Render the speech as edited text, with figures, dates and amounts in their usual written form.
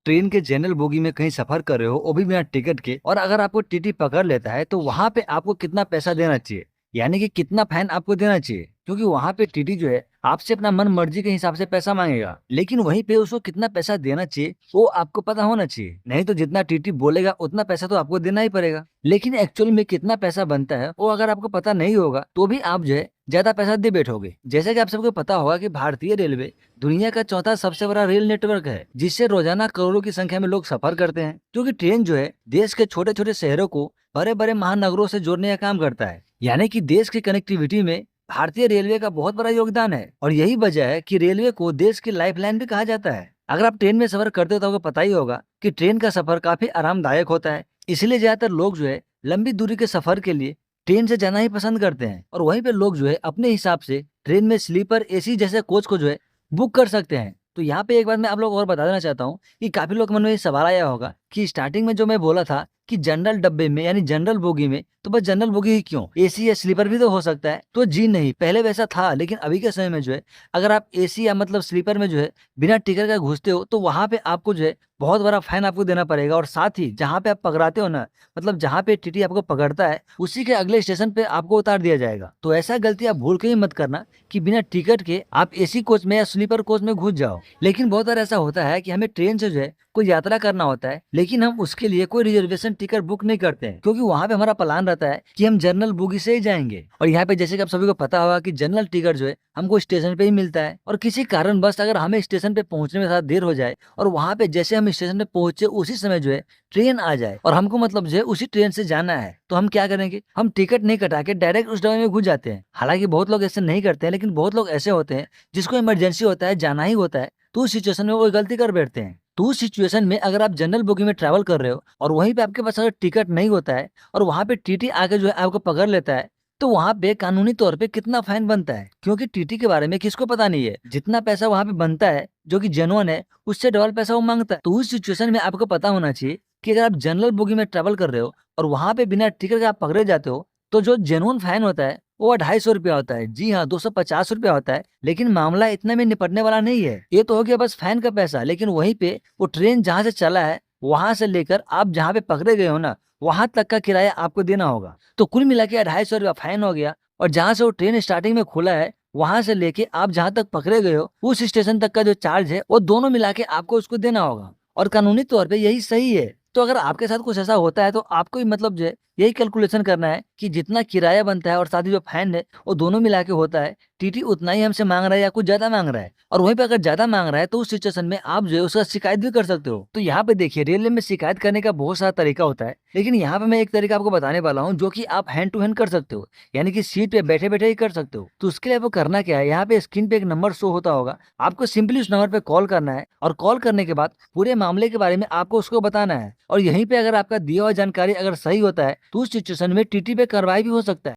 Train के general bogie में कहीं सफर कर रहे हो, वो भी बिना टिकट के, और अगर आपको टीटी पकड़ लेता है तो वहां पे आपको कितना पैसा देना चाहिए, यानी कि कितना फाइन आपको देना चाहिए। क्योंकि वहां पे टीटी जो है आपसे अपना मन मर्जी के हिसाब से पैसा मांगेगा, लेकिन वहीं पे उसको कितना पैसा देना चाहिए वो आपको पता होना चाहिए। नहीं तो जितना टीटी बोलेगा उतना पैसा तो आपको देना ही पड़ेगा। लेकिन एक्चुअल में कितना पैसा बनता है वो अगर आपको पता नहीं होगा तो भी आप जो है ज्यादा पैसा दे बैठोगे। जैसे कि आप सबको पता होगा कि भारतीय रेलवे दुनिया का चौथा सबसे बड़ा रेल नेटवर्क है, जिससे रोजाना करोड़ों की संख्या में लोग सफर करते हैं। क्योंकि ट्रेन जो है देश के छोटे छोटे शहरों को बड़े बड़े महानगरों से जोड़ने का काम करता है, यानी कि देश की कनेक्टिविटी में भारतीय रेलवे का बहुत बड़ा योगदान है। और यही वजह है कि रेलवे को देश की लाइफलाइन भी कहा जाता है। अगर आप ट्रेन में सफर करते हो तो आपको पता ही होगा कि ट्रेन का सफर काफी आरामदायक होता है, इसलिए ज्यादातर लोग जो है लंबी दूरी के सफर के लिए ट्रेन से जाना ही पसंद करते हैं। और वहीं पे लोग जो है अपने हिसाब से ट्रेन में स्लीपर एसी जैसे कोच को जो है बुक कर सकते हैं। तो यहाँ पे एक बात मैं आप लोग और बता देना चाहता हूँ कि काफी लोग मन में ये सवाल आया होगा कि स्टार्टिंग में जो मैं बोला था कि जनरल डब्बे में यानी जनरल बोगी में, तो बस जनरल बोगी ही क्यों, एसी या स्लीपर भी तो हो सकता है। तो जी नहीं, पहले वैसा था, लेकिन अभी के समय में जो है अगर आप एसी या मतलब स्लीपर में जो है बिना टिकट का घुसते हो तो वहां पे आपको जो है बहुत बड़ा फाइन आपको देना पड़ेगा। और साथ ही जहाँ पे आप पकड़ाते हो ना, मतलब जहाँ पे टीटी आपको पकड़ता है उसी के अगले स्टेशन पे आपको उतार दिया जाएगा। तो ऐसा गलती आप भूल के ही मत करना कि बिना टिकट के आप एसी कोच में या स्लीपर कोच में घुस जाओ। लेकिन बहुत बार ऐसा होता है कि हमें ट्रेन से जो है कोई यात्रा करना होता है, लेकिन हम उसके लिए कोई रिजर्वेशन टिकट बुक नहीं करते हैं, क्योंकि वहां पे हमारा प्लान रहता है कि हम जनरल बोगी से ही जाएंगे। और यहाँ पे जैसे कि आप सभी को पता होगा कि जनरल टिकट जो है हमको स्टेशन पे ही मिलता है। और किसी कारणवश अगर हमें स्टेशन पे पहुंचने में थोड़ा देर हो जाए और वहां पे जैसे हम स्टेशन पे पहुंचे उसी समय जो है ट्रेन आ जाए और हमको मतलब जो है उसी ट्रेन से जाना है, तो हम क्या करेंगे, हम टिकट नहीं कटा के डायरेक्ट उस डब्बे में घुस जाते हैं। हालांकि बहुत लोग ऐसे नहीं करते हैं, लेकिन बहुत लोग ऐसे होते हैं जिसको इमरजेंसी होता है, जाना ही होता है, तो उस सिचुएशन में वो गलती कर बैठते हैं। तो उस सिचुएशन में अगर आप जनरल बोगी में ट्रैवल कर रहे हो और वहीं पे आपके पास अगर टिकट नहीं होता है और वहां पे टीटी आके जो है आपको पकड़ लेता है, तो वहां पे कानूनी तौर पे कितना फाइन बनता है, क्योंकि टीटी के बारे में किसको पता नहीं है। जितना पैसा वहां पे बनता है जो कि जेन्युइन है, उससे डबल पैसा वो मांगता है। तो उस सिचुएशन में आपको पता होना चाहिए कि अगर आप जनरल बोगी में ट्रैवल कर रहे हो और वहां पे बिना टिकट के आप पकड़े जाते हो, तो जो जेन्युइन फाइन होता है वो 250 रुपया होता है। जी हाँ, 250 रुपया होता है। लेकिन मामला इतना में निपटने वाला नहीं है। ये तो हो गया बस फाइन का पैसा, लेकिन वहीं पे वो ट्रेन जहां से चला है वहां से लेकर आप जहाँ पे पकड़े गए हो ना, वहां तक का किराया आपको देना होगा। तो कुल मिला के 250 रुपया फाइन हो गया। और जहां से वो ट्रेन स्टार्टिंग में खुला है वहां से लेके आप जहां तक पकड़े गए हो उस स्टेशन तक का जो चार्ज है वो दोनों मिला के आपको उसको देना होगा। और कानूनी तौर पे यही सही है। तो अगर आपके साथ कुछ ऐसा होता है तो आपको ही मतलब जो है यही कैलकुलेशन करना है कि जितना किराया बनता है और साथ ही जो फाइन है वो दोनों मिला के होता है, टीटी उतना ही हमसे मांग रहा है या कुछ ज्यादा मांग रहा है। और वहीं पे अगर ज्यादा मांग रहा है तो उस सिचुएशन में आप जो है उसका शिकायत भी कर सकते हो। तो यहाँ पे देखिए, रेलवे में शिकायत करने का बहुत सारा तरीका होता है, लेकिन यहाँ पे मैं एक तरीका आपको बताने वाला हूँ जो कि आप हैंड टू हैंड कर सकते हो, यानी कि सीट पे बैठे बैठे ही कर सकते हो। तो उसके लिए आपको करना क्या है, यहाँ पे स्क्रीन पे एक नंबर शो होता होगा, आपको सिंपली उस नंबर पे कॉल करना है और कॉल करने के बाद पूरे मामले के बारे में आपको उसको बताना है। और यहीं पे अगर आपका दिया हुआ जानकारी अगर सही होता है तो उस सिचुएशन में टीटी पे कार्रवाई भी हो सकता है।